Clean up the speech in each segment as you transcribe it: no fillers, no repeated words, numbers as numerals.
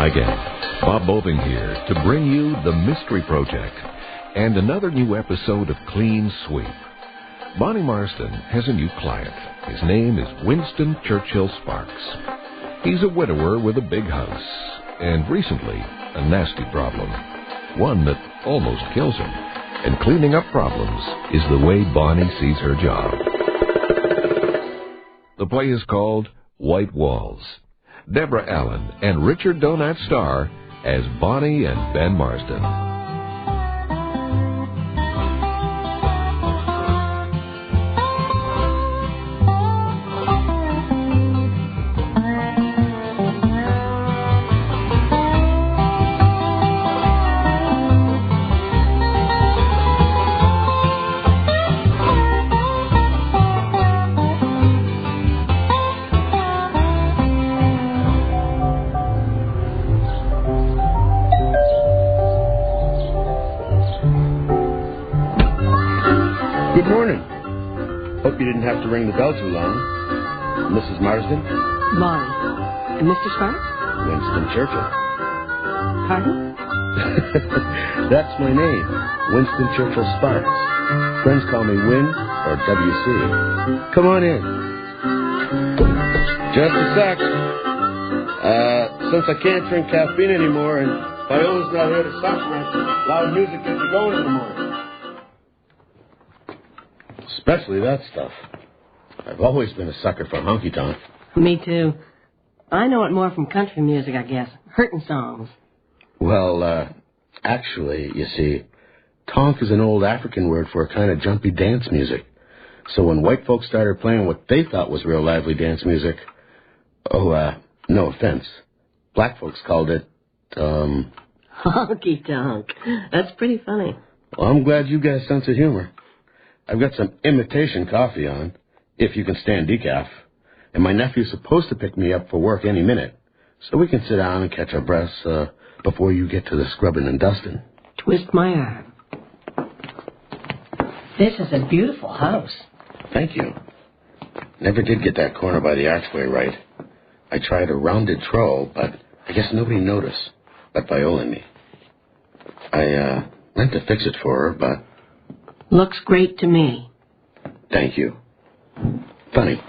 Hi, gang. Bob Boving here to bring you The Mystery Project and another new episode of Clean Sweep. Bonnie Marsden has a new client. His name is Winston Churchill Sparks. He's a widower with a big house and recently a nasty problem, one that almost kills him. And cleaning up problems is the way Bonnie sees her job. The play is called White Walls. Deborah Allen and Richard Donat star as Bonnie and Ben Marsden. Hope you didn't have to ring the bell too long. Mrs. Marsden? Bonnie. And Mr. Sparks? Winston Churchill. Pardon? That's my name, Winston Churchill Sparks. Friends call me Win or WC. Come on in. Just a sec. Since I can't drink caffeine anymore and Viola's not here to supplement, loud music gets me going in the morning. Especially that stuff. I've always been a sucker for honky-tonk. Me too. I know it more from country music, I guess. Hurtin' songs. Well, actually, you see, tonk is an old African word for a kind of jumpy dance music. So when white folks started playing what they thought was real lively dance music, no offense, black folks called it, honky-tonk. That's pretty funny. Well, I'm glad you got a sense of humor. I've got some imitation coffee on, if you can stand decaf, and my nephew's supposed to pick me up for work any minute, so we can sit down and catch our breaths before you get to the scrubbing and dusting. Twist my arm. This is a beautiful house. Thank you. Never did get that corner by the archway right. I tried a rounded troll, but I guess nobody noticed, but Viola and me. I meant to fix it for her, but... Looks great to me. Thank you. Funny.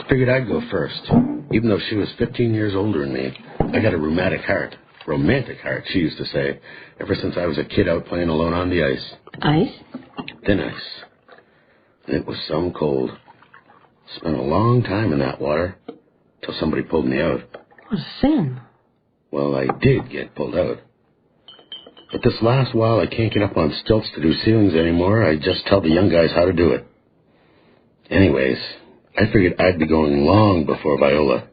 Figured I'd go first. Even though she was 15 years older than me, I got a rheumatic heart. Romantic heart, she used to say, ever since I was a kid out playing alone on the ice. Ice? Thin ice. And it was some cold. Spent a long time in that water, till somebody pulled me out. What a sin. Well, I did get pulled out. But this last while, I can't get up on stilts to do ceilings anymore. I just tell the young guys how to do it. Anyways, I figured I'd be going long before Viola,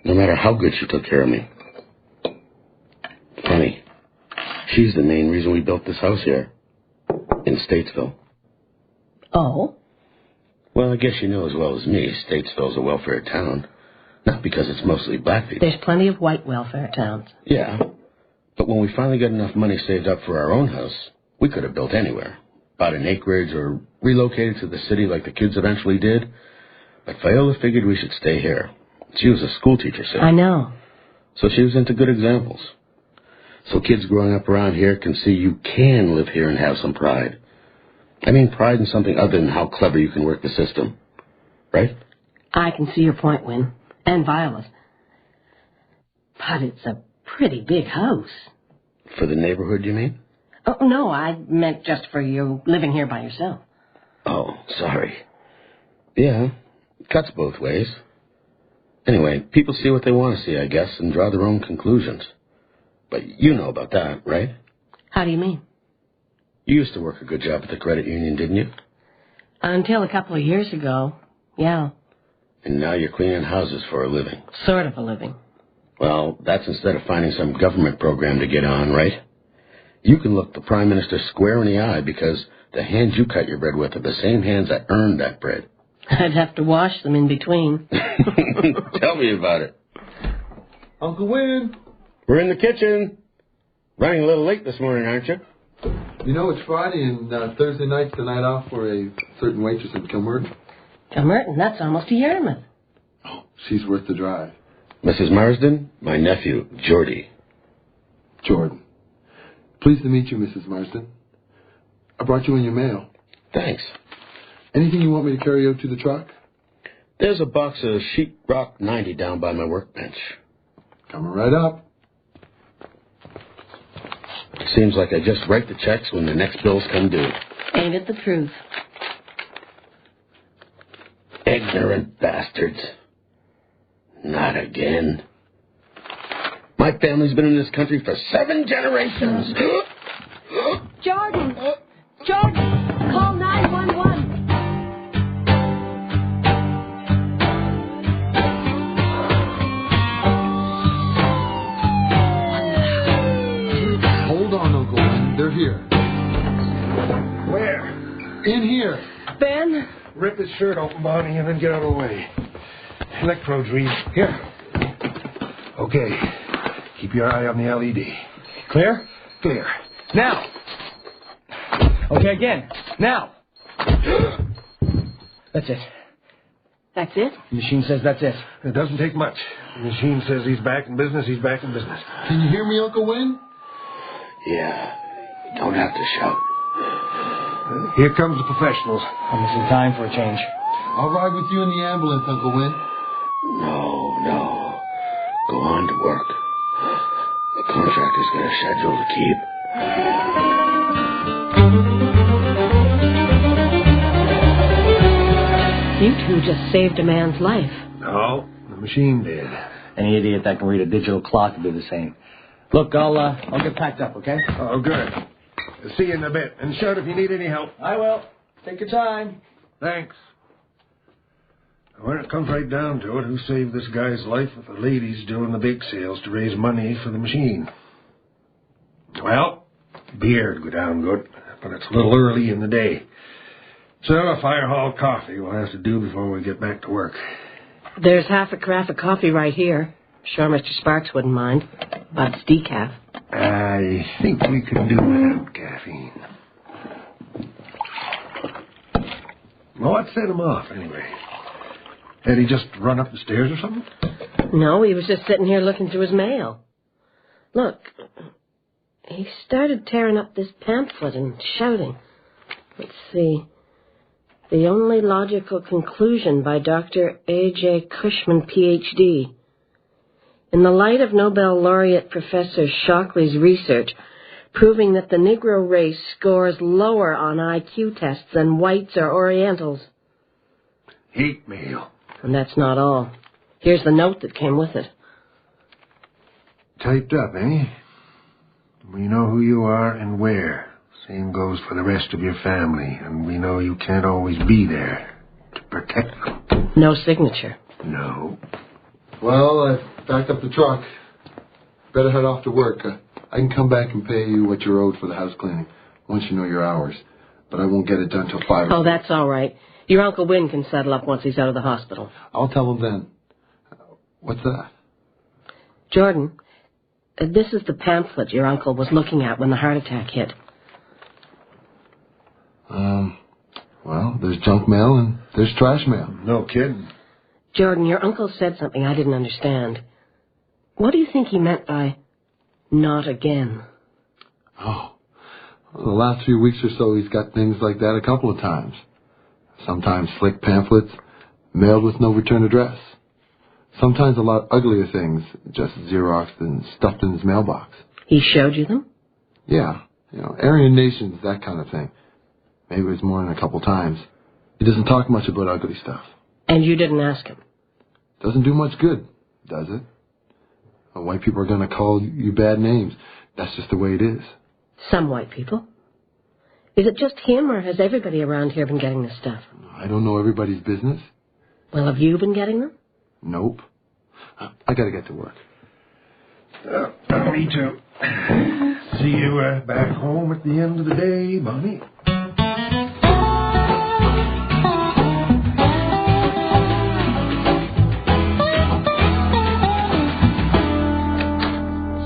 no matter how good she took care of me. Funny, she's the main reason we built this house here, in Statesville. Oh? Well, I guess you know as well as me, Statesville's a welfare town. Not because it's mostly black people. There's plenty of white welfare towns. Yeah. But when we finally got enough money saved up for our own house, we could have built anywhere. Bought an acreage or relocated to the city like the kids eventually did. But Viola figured we should stay here. She was a school teacher, see? I know. So she was into good examples. So kids growing up around here can see you can live here and have some pride. I mean pride in something other than how clever you can work the system. Right? I can see your point, Win. And Viola's. But it's a pretty big house. For the neighborhood, you mean? Oh, no, I meant just for you living here by yourself. Oh, sorry. Yeah, cuts both ways. Anyway, people see what they want to see, I guess, and draw their own conclusions. But you know about that, right? How do you mean? You used to work a good job at the credit union, didn't you? Until a couple of years ago, yeah. And now you're cleaning houses for a living. Sort of a living. Well, that's instead of finding some government program to get on, right? You can look the Prime Minister square in the eye because the hands you cut your bread with are the same hands that earned that bread. I'd have to wash them in between. Tell me about it. Uncle Win. We're in the kitchen. Running a little late this morning, aren't you? You know, it's Friday and Thursday night's the night off for a certain waitress at Kilmerton. Kilmerton? That's almost a Yarmouth. Oh, she's worth the drive. Mrs. Marsden, my nephew, Geordie. Jordan. Pleased to meet you, Mrs. Marsden. I brought you in your mail. Thanks. Anything you want me to carry out to the truck? There's a box of sheetrock 90 down by my workbench. Coming right up. Seems like I just write the checks when the next bills come due. Ain't it the truth? Ignorant bastards. Not again. My family's been in this country for 7 generations. Jordan! Jordan! Call 911! Hold on, Uncle Win. They're here. Where? In here. Ben? Rip his shirt open, Bonnie, and then get out of the way. Electrodes, Reed. Here. Okay. Keep your eye on the LED. Clear? Clear. Now! Okay, again. Now! That's it. That's it? The machine says that's it. It doesn't take much. The machine says he's back in business, he's back in business. Can you hear me, Uncle Win? Yeah. You don't have to shout. Here comes the professionals. I'm missing time for a change. I'll ride with you in the ambulance, Uncle Win. No. Go on to work. The contractor's got a schedule to keep. You two just saved a man's life. No, the machine did. Any idiot that can read a digital clock will do the same. Look, I'll get packed up, okay? Oh, good. See you in a bit. And shout if you need any help. I will. Take your time. Thanks. When it comes right down to it, who saved this guy's life with the ladies doing the bake sales to raise money for the machine? Well, beer'd go down good, but it's a little early in the day. So a fire hall coffee we'll have to do before we get back to work. There's half a carafe of coffee right here. Sure Mr. Sparks wouldn't mind, but it's decaf. I think we could do without caffeine. Well, what set him off, anyway? Had he just run up the stairs or something? No, he was just sitting here looking through his mail. Look, he started tearing up this pamphlet and shouting. Let's see. The Only Logical Conclusion by Dr. A.J. Cushman, Ph.D. In the light of Nobel laureate Professor Shockley's research, proving that the Negro race scores lower on IQ tests than whites or Orientals. Hate mail. And that's not all. Here's the note that came with it. Typed up, eh? We know who you are and where. Same goes for the rest of your family, and we know you can't always be there to protect them. No signature. No. Well, I've backed up the truck. Better head off to work. I can come back and pay you what you're owed for the house cleaning once you know your hours. But I won't get it done till 5 o'clock. Oh, that's all right. Your Uncle Win can settle up once he's out of the hospital. I'll tell him then. What's that? Jordan, this is the pamphlet your uncle was looking at when the heart attack hit. Well, there's junk mail and there's trash mail. No kidding. Jordan, your uncle said something I didn't understand. What do you think he meant by not again? Oh, well, the last few weeks or so he's got things like that a couple of times. Sometimes slick pamphlets, mailed with no return address. Sometimes a lot uglier things, just Xeroxed and stuffed in his mailbox. He showed you them? Yeah, Aryan nations, that kind of thing. Maybe it was more than a couple times. He doesn't talk much about ugly stuff. And you didn't ask him? Doesn't do much good, does it? White people are going to call you bad names. That's just the way it is. Some white people. Is it just him, or has everybody around here been getting this stuff? I don't know everybody's business. Well, have you been getting them? Nope. I got to get to work. Me too. See you back home at the end of the day, Bonnie.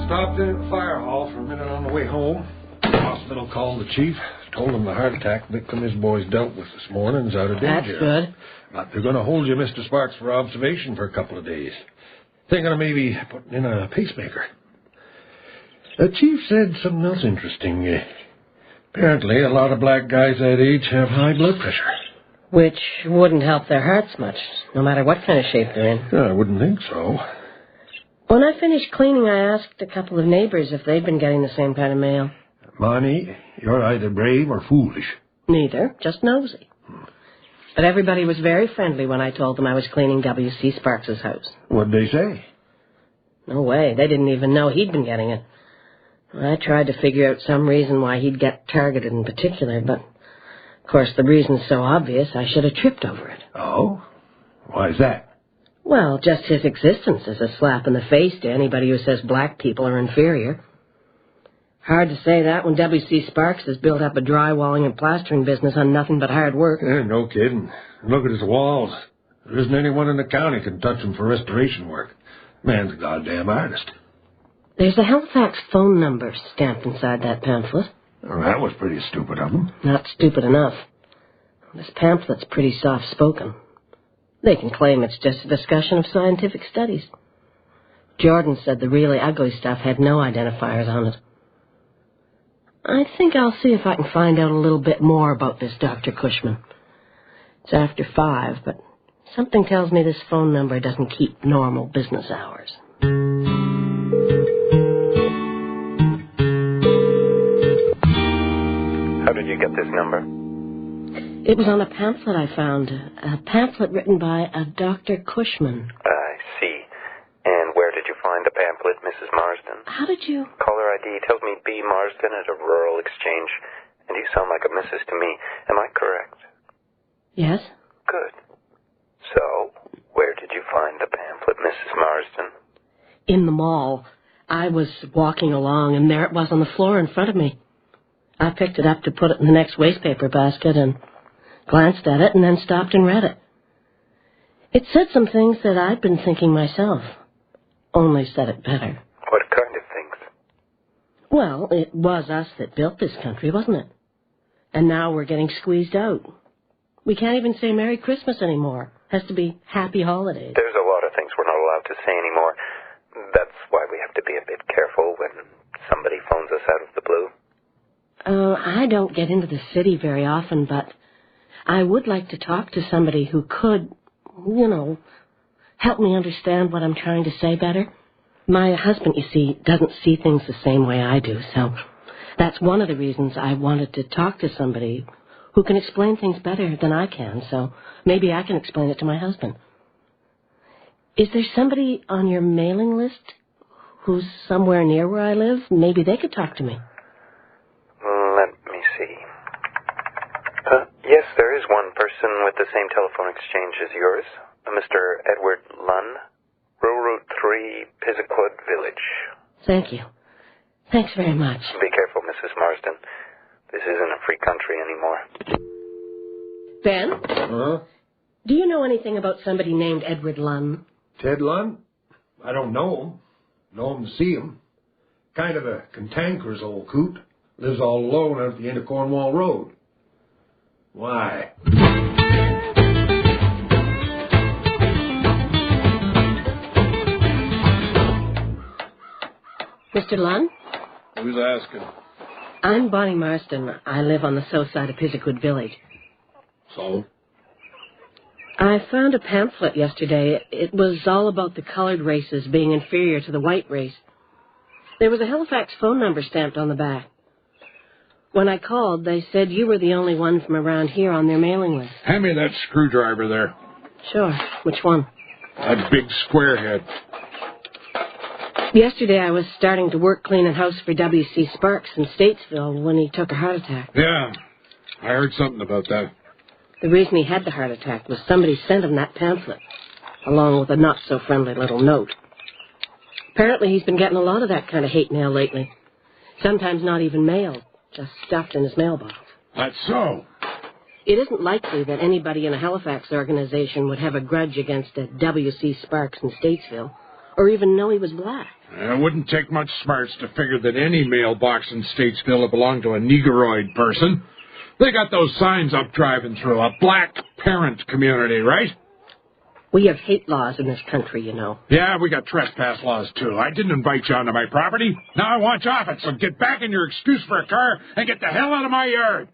Stopped in at the fire hall for a minute on the way home. The hospital called the chief, told him the heart attack victim his boys dealt with this morning is out of danger. That's good. But they're going to hold you, Mr. Sparks, for observation for a couple of days. Thinking of maybe putting in a pacemaker. The chief said something else interesting. Apparently, a lot of black guys that age have high blood pressure. Which wouldn't help their hearts much, no matter what kind of shape they're in. I wouldn't think so. When I finished cleaning, I asked a couple of neighbors if they'd been getting the same kind of mail. Bonnie, you're either brave or foolish. Neither, just nosy. But everybody was very friendly when I told them I was cleaning W.C. Sparks' house. What'd they say? No way, they didn't even know he'd been getting it. I tried to figure out some reason why he'd get targeted in particular, but, of course, the reason's so obvious I should have tripped over it. Oh? Why's that? Well, just his existence is a slap in the face to anybody who says black people are inferior. Hard to say that when W.C. Sparks has built up a drywalling and plastering business on nothing but hard work. No kidding. Look at his walls. There isn't anyone in the county can touch him for restoration work. Man's a goddamn artist. There's a Halifax phone number stamped inside that pamphlet. Well, that was pretty stupid of him. Not stupid enough. This pamphlet's pretty soft-spoken. They can claim it's just a discussion of scientific studies. Jordan said the really ugly stuff had no identifiers on it. I think I'll see if I can find out a little bit more about this Dr. Cushman. It's after 5, but something tells me this phone number doesn't keep normal business hours. How did you get this number? It was on a pamphlet I found. A pamphlet written by a Dr. Cushman. I see. And where did you find the pamphlet, Mrs. Marsden? How did you... Caller ID tells me B. Marsden at a rural exchange, and you sound like a Mrs. to me. Am I correct? Yes? Good. So, where did you find the pamphlet, Mrs. Marsden? In the mall. I was walking along, and there it was on the floor in front of me. I picked it up to put it in the next wastepaper basket and glanced at it and then stopped and read it. It said some things that I'd been thinking myself, only said it better. What kind of things? Well, it was us that built this country, wasn't it? And now we're getting squeezed out. We can't even say Merry Christmas anymore. Has to be Happy Holidays. There's a lot of things we're not allowed to say anymore. That's why we have to be a bit careful when somebody phones us out of the blue. I don't get into the city very often, but I would like to talk to somebody who could, help me understand what I'm trying to say better. My husband, you see, doesn't see things the same way I do, so that's one of the reasons I wanted to talk to somebody who can explain things better than I can, so maybe I can explain it to my husband. Is there somebody on your mailing list who's somewhere near where I live? Maybe they could talk to me. Let me see. Yes, there is one person with the same telephone exchange as yours, Mr. Edward Lunn, Rural Route 3, Pisiquid Village. Thank you. Thanks very much. Be careful, Mrs. Marsden. This isn't a free country anymore. Ben? Huh? Do you know anything about somebody named Edward Lunn? Ted Lunn? I don't know him. Know him to see him. Kind of a cantankerous old coot. Lives all alone out at the end of Cornwall Road. Why? Mr. Lunn? Who's asking? I'm Bonnie Marsden. I live on the south side of Pisiquid Village. So? I found a pamphlet yesterday. It was all about the colored races being inferior to the white race. There was a Halifax phone number stamped on the back. When I called, they said you were the only one from around here on their mailing list. Hand me that screwdriver there. Sure. Which one? That big square head. Yesterday I was starting to work cleaning house for W.C. Sparks in Statesville when he took a heart attack. Yeah, I heard something about that. The reason he had the heart attack was somebody sent him that pamphlet, along with a not-so-friendly little note. Apparently he's been getting a lot of that kind of hate mail lately. Sometimes not even mailed, just stuffed in his mailbox. That's so. It isn't likely that anybody in a Halifax organization would have a grudge against a W.C. Sparks in Statesville, or even know he was black. It wouldn't take much smarts to figure that any mailbox in Statesville belonged to a negroid person. They got those signs up driving through, a black parent community, right? We have hate laws in this country, you know. Yeah, we got trespass laws, too. I didn't invite you onto my property. Now I want you off it, so get back in your excuse for a car and get the hell out of my yard.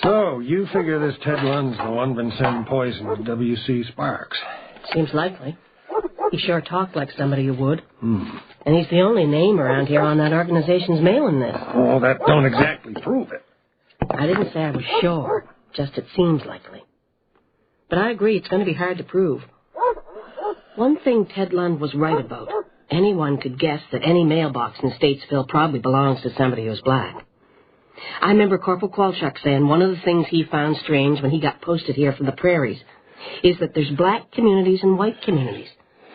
So, you figure this Ted Lund's the one been sending poison to W.C. Sparks. Seems likely. He sure talked like somebody who would. And he's the only name around here on that organization's mailing list. Oh, that don't exactly prove it. I didn't say I was sure, just it seems likely. But I agree it's going to be hard to prove. One thing Ted Lund was right about. Anyone could guess that any mailbox in Statesville probably belongs to somebody who's black. I remember Corporal Qualchuk saying one of the things he found strange when he got posted here from the prairies is that there's black communities and white communities.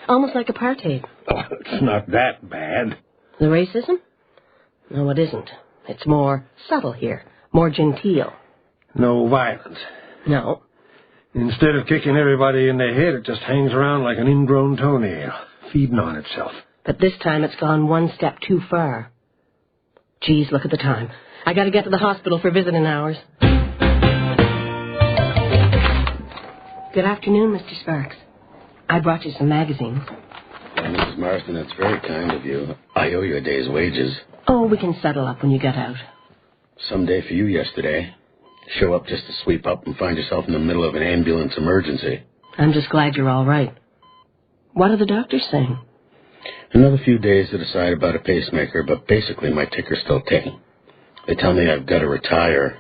Almost like apartheid. Oh, it's not that bad. The racism? No, it isn't. It's more subtle here. More genteel. No violence. No. Instead of kicking everybody in the head, it just hangs around like an ingrown toenail, feeding on itself. But this time it's gone one step too far. Geez, look at the time. I gotta get to the hospital for visiting hours. Good afternoon, Mr. Sparks. I brought you some magazines. Well, Mrs. Marsden, that's very kind of you. I owe you a day's wages. Oh, we can settle up when you get out. Some day for you yesterday. Show up just to sweep up and find yourself in the middle of an ambulance emergency. I'm just glad you're all right. What are the doctors saying? Another few days to decide about a pacemaker, but basically my ticker's still ticking. They tell me I've got to retire.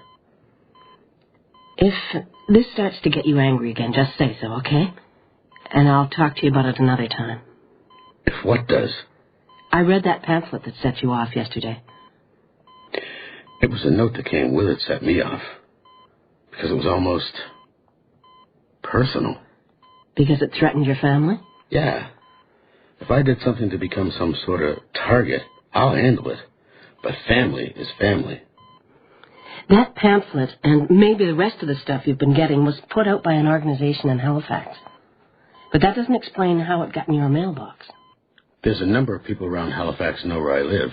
If this starts to get you angry again, just say so, okay? And I'll talk to you about it another time. If what does? I read that pamphlet that set you off yesterday. It was a note that came with it set me off. Because it was almost personal. Because it threatened your family? Yeah. If I did something to become some sort of target, I'll handle it. But family is family. That pamphlet, and maybe the rest of the stuff you've been getting, was put out by an organization in Halifax. But that doesn't explain how it got in your mailbox. There's a number of people around Halifax who know where I live.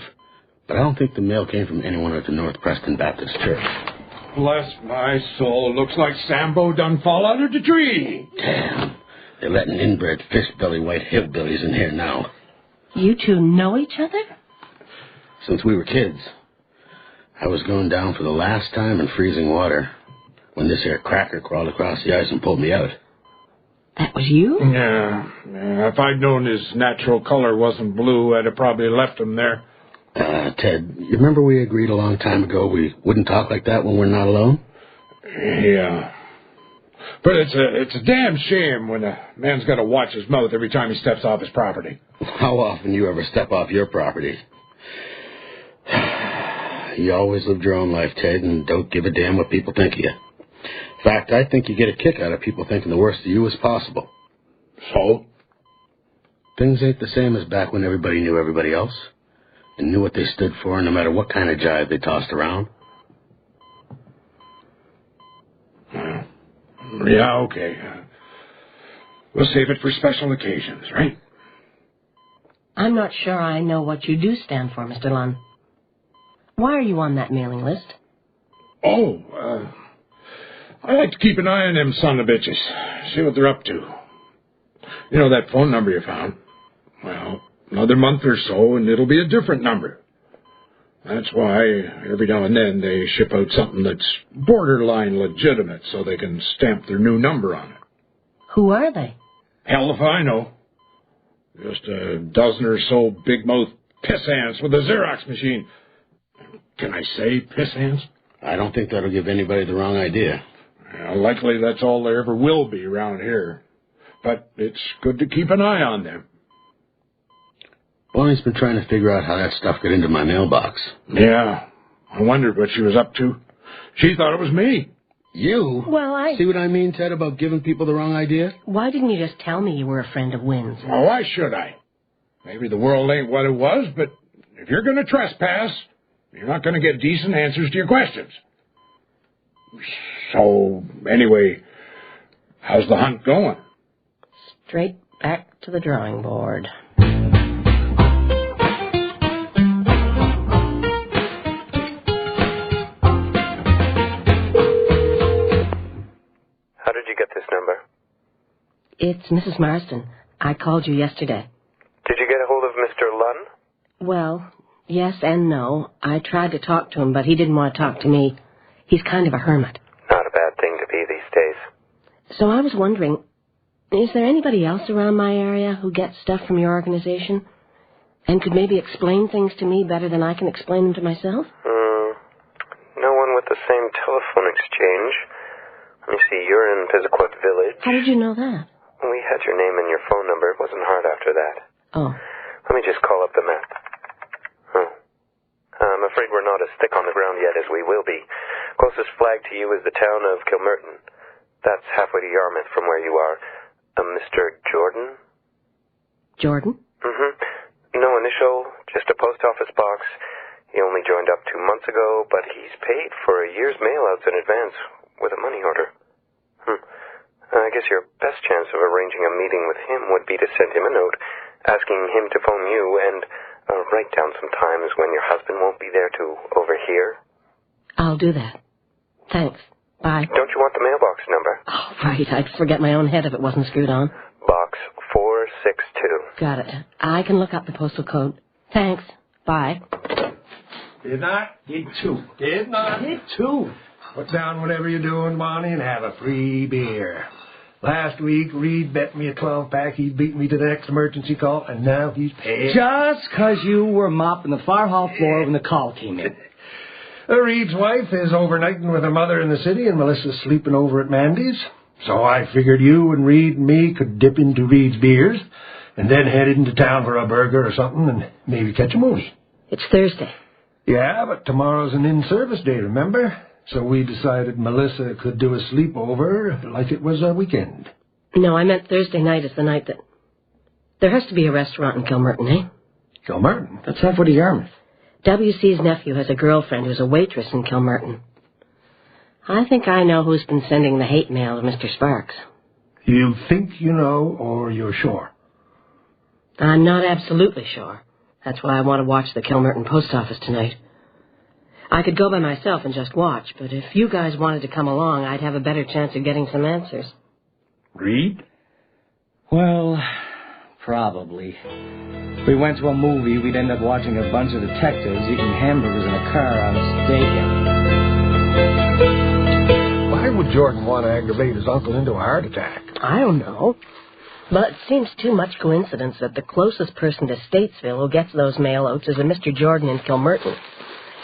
But I don't think the mail came from anyone at the North Preston Baptist Church. Bless my soul. Looks like Sambo done fall out of the tree. Damn. They're letting inbred fish-belly white hillbillies in here now. You two know each other? Since we were kids. I was going down for the last time in freezing water when this here cracker crawled across the ice and pulled me out. That was you? Yeah. If I'd known his natural color wasn't blue, I'd have probably left him there. Ted, you remember we agreed a long time ago we wouldn't talk like that when we're not alone? Yeah. But it's a damn shame when a man's got to watch his mouth every time he steps off his property. How often you ever step off your property? You always lived your own life, Ted, and don't give a damn what people think of you. In fact, I think you get a kick out of people thinking the worst of you as possible. So? Things ain't the same as back when everybody knew everybody else and knew what they stood for no matter what kind of jive they tossed around. Yeah, okay. We'll save it for special occasions, right? I'm not sure I know what you do stand for, Mr. Lund. Why are you on that mailing list? Oh, I like to keep an eye on them son of bitches, see what they're up to. You know that phone number you found? Well, another month or so, and it'll be a different number. That's why every now and then they ship out something that's borderline legitimate so they can stamp their new number on it. Who are they? Hell if I know. Just a dozen or so big-mouthed piss ants with a Xerox machine. Can I say piss ants? I don't think that'll give anybody the wrong idea. Well, likely that's all there ever will be around here. But it's good to keep an eye on them. Bonnie's been trying to figure out how that stuff got into my mailbox. Yeah, I wondered what she was up to. She thought it was me. You? Well, See what I mean, Ted, about giving people the wrong idea? Why didn't you just tell me you were a friend of Wynn's? Well, why should I? Maybe the world ain't what it was, but if you're going to trespass, you're not going to get decent answers to your questions. So, anyway, how's the hunt going? Straight back to the drawing board. number? It's Mrs. Marsden. I called you yesterday. Did you get a hold of Mr. Lunn? Well, yes and no. I tried to talk to him, but he didn't want to talk to me. He's kind of a hermit. Not a bad thing to be these days. So I was wondering, is there anybody else around my area who gets stuff from your organization and could maybe explain things to me better than I can explain them to myself? No one with the same telephone exchange. Let me see, you're in Pisiquot Village. How did you know that? We had your name and your phone number. It wasn't hard after that. Oh. Let me just call up the map. I'm afraid we're not as thick on the ground yet as we will be. Closest flag to you is the town of Kilmerton. That's halfway to Yarmouth from where you are. Mr. Jordan? Jordan? Mm-hmm. No initial, just a post office box. He only joined up 2 months ago, but he's paid for a year's mail-outs in advance with a money order. I guess your best chance of arranging a meeting with him would be to send him a note asking him to phone you and write down some times when your husband won't be there to overhear. I'll do that. Thanks. Bye. Don't you want the mailbox number? Oh, right. I'd forget my own head if it wasn't screwed on. Box 462. Got it. I can look up the postal code. Thanks. Bye. Did not? Did too. Did not? Did too. Put down whatever you're doing, Bonnie, and have a free beer. Last week, Reed bet me a 12-pack. He'd beat me to the next emergency call, and now he's paid. Just 'cause you were mopping the far hall floor when the call came in. Reed's wife is overnighting with her mother in the city, and Melissa's sleeping over at Mandy's. So I figured you and Reed and me could dip into Reed's beers, and then head into town for a burger or something, and maybe catch a moose. It's Thursday. Yeah, but tomorrow's an in-service day, remember? So we decided Melissa could do a sleepover like it was a weekend. No, I meant Thursday night is the night that... There has to be a restaurant in Kilmerton, eh? Kilmerton? That's halfway to Yarmouth. W.C.'s nephew has a girlfriend who's a waitress in Kilmerton. I think I know who's been sending the hate mail to Mr. Sparks. You think you know, or you're sure? I'm not absolutely sure. That's why I want to watch the Kilmerton post office tonight. I could go by myself and just watch, but if you guys wanted to come along, I'd have a better chance of getting some answers. Reed? Well, probably. If we went to a movie, we'd end up watching a bunch of detectives eating hamburgers in a car on steak. Why would Jordan want to aggravate his uncle into a heart attack? I don't know. But it seems too much coincidence that the closest person to Statesville who gets those mail-outs is a Mr. Jordan in Kilmerton.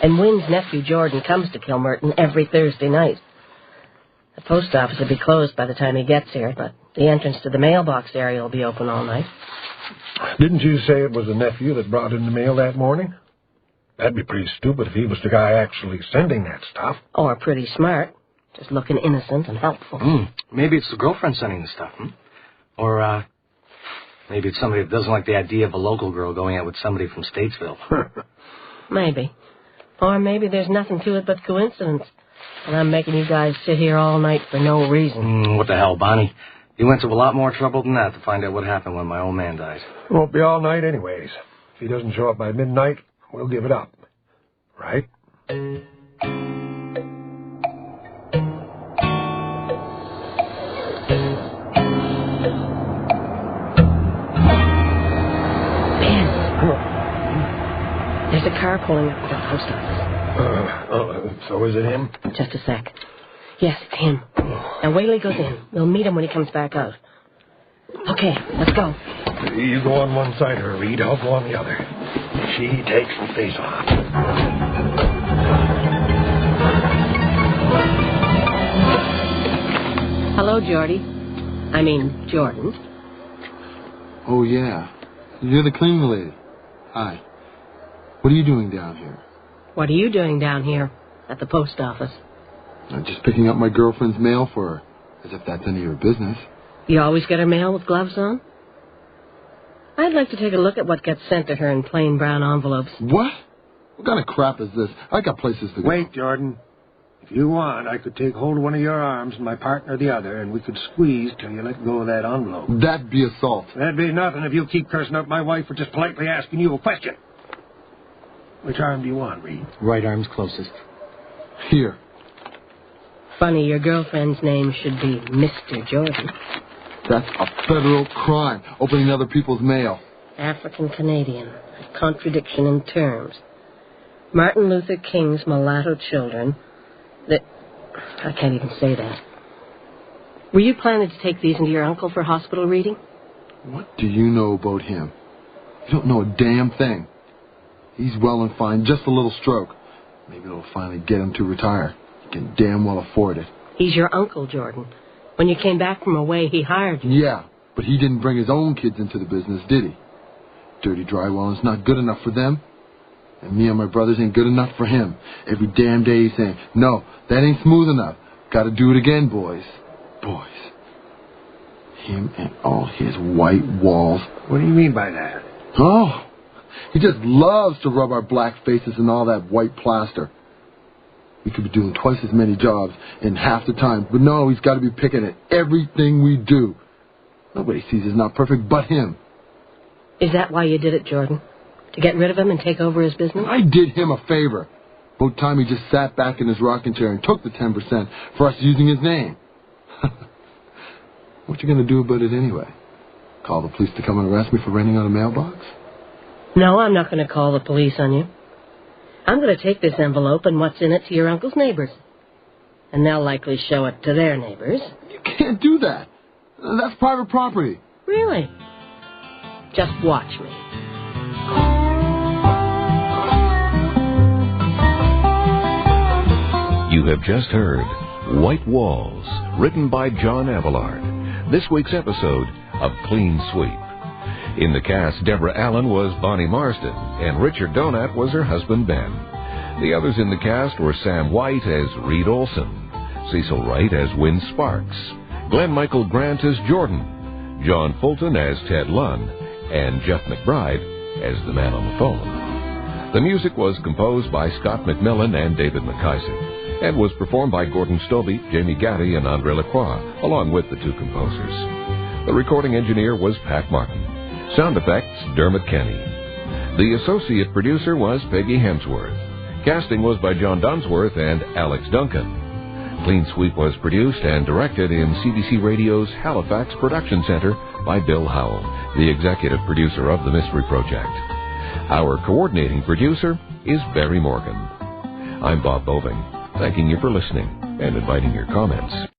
And Wynn's nephew Jordan comes to Kilmerton every Thursday night. The post office will be closed by the time he gets here, but the entrance to the mailbox area will be open all night. Didn't you say it was the nephew that brought in the mail that morning? That'd be pretty stupid if he was the guy actually sending that stuff. Or pretty smart. Just looking innocent and helpful. Maybe it's the girlfriend sending the stuff, Or, maybe it's somebody that doesn't like the idea of a local girl going out with somebody from Statesville. Maybe. Or maybe there's nothing to it but coincidence. And I'm making you guys sit here all night for no reason. What the hell, Bonnie? You went to a lot more trouble than that to find out what happened when my old man died. It won't be all night anyways. If he doesn't show up by midnight, we'll give it up. Right? There's a car pulling up to the post office. So is it him? Just a sec. Yes, it's him. Now wait till he goes in. We'll meet him when he comes back out. Okay, let's go. You go on one side of her, Reed. I'll go on the other. She takes the face off. Hello, Jordy. I mean, Jordan. Oh, yeah. You're the cleaning lady. Hi. What are you doing down here? What are you doing down here at the post office? I'm just picking up my girlfriend's mail for her, as if that's any of your business. You always get her mail with gloves on? I'd like to take a look at what gets sent to her in plain brown envelopes. What? What kind of crap is this? I got places to go. Wait, Jordan. If you want, I could take hold of one of your arms and my partner the other, and we could squeeze till you let go of that envelope. That'd be assault. That'd be nothing if you keep cursing out my wife for just politely asking you a question. Which arm do you want, Reed? Right arm's closest. Here. Funny your girlfriend's name should be Mr. Jordan. That's a federal crime, opening other people's mail. African-Canadian. A contradiction in terms. Martin Luther King's mulatto children. I can't even say that. Were you planning to take these into your uncle for hospital reading? What do you know about him? You don't know a damn thing. He's well and fine, just a little stroke. Maybe it'll finally get him to retire. He can damn well afford it. He's your uncle, Jordan. When you came back from away, he hired you. Yeah, but he didn't bring his own kids into the business, did he? Dirty drywalling's not good enough for them. And me and my brothers ain't good enough for him. Every damn day he's saying, no, that ain't smooth enough. Gotta do it again, boys. Boys. Him and all his white walls. What do you mean by that? Oh, he just loves to rub our black faces in all that white plaster. We could be doing twice as many jobs in half the time, but no, he's got to be picking at everything we do. Nobody sees he's not perfect but him. Is that why you did it, Jordan? To get rid of him and take over his business? I did him a favor. About time he just sat back in his rocking chair and took the 10% for us using his name. What you going to do about it anyway? Call the police to come and arrest me for renting out a mailbox? No, I'm not going to call the police on you. I'm going to take this envelope and what's in it to your uncle's neighbors. And they'll likely show it to their neighbors. You can't do that. That's private property. Really? Just watch me. You have just heard White Walls, written by John Abelard. This week's episode of Clean Sweep. In the cast, Deborah Allen was Bonnie Marsden, and Richard Donat was her husband, Ben. The others in the cast were Sam White as Reed Olson, Cecil Wright as Wynn Sparks, Glenn Michael Grant as Jordan, John Fulton as Ted Lunn, and Jeff McBride as the man on the phone. The music was composed by Scott McMillan and David McIsaac, and was performed by Gordon Stobie, Jamie Gaddy, and Andre Lacroix, along with the two composers. The recording engineer was Pat Martin. Sound effects, Dermot Kenny. The associate producer was Peggy Hemsworth. Casting was by John Dunsworth and Alex Duncan. Clean Sweep was produced and directed in CBC Radio's Halifax Production Center by Bill Howell, the executive producer of the Mystery Project. Our coordinating producer is Barry Morgan. I'm Bob Boving, thanking you for listening and inviting your comments.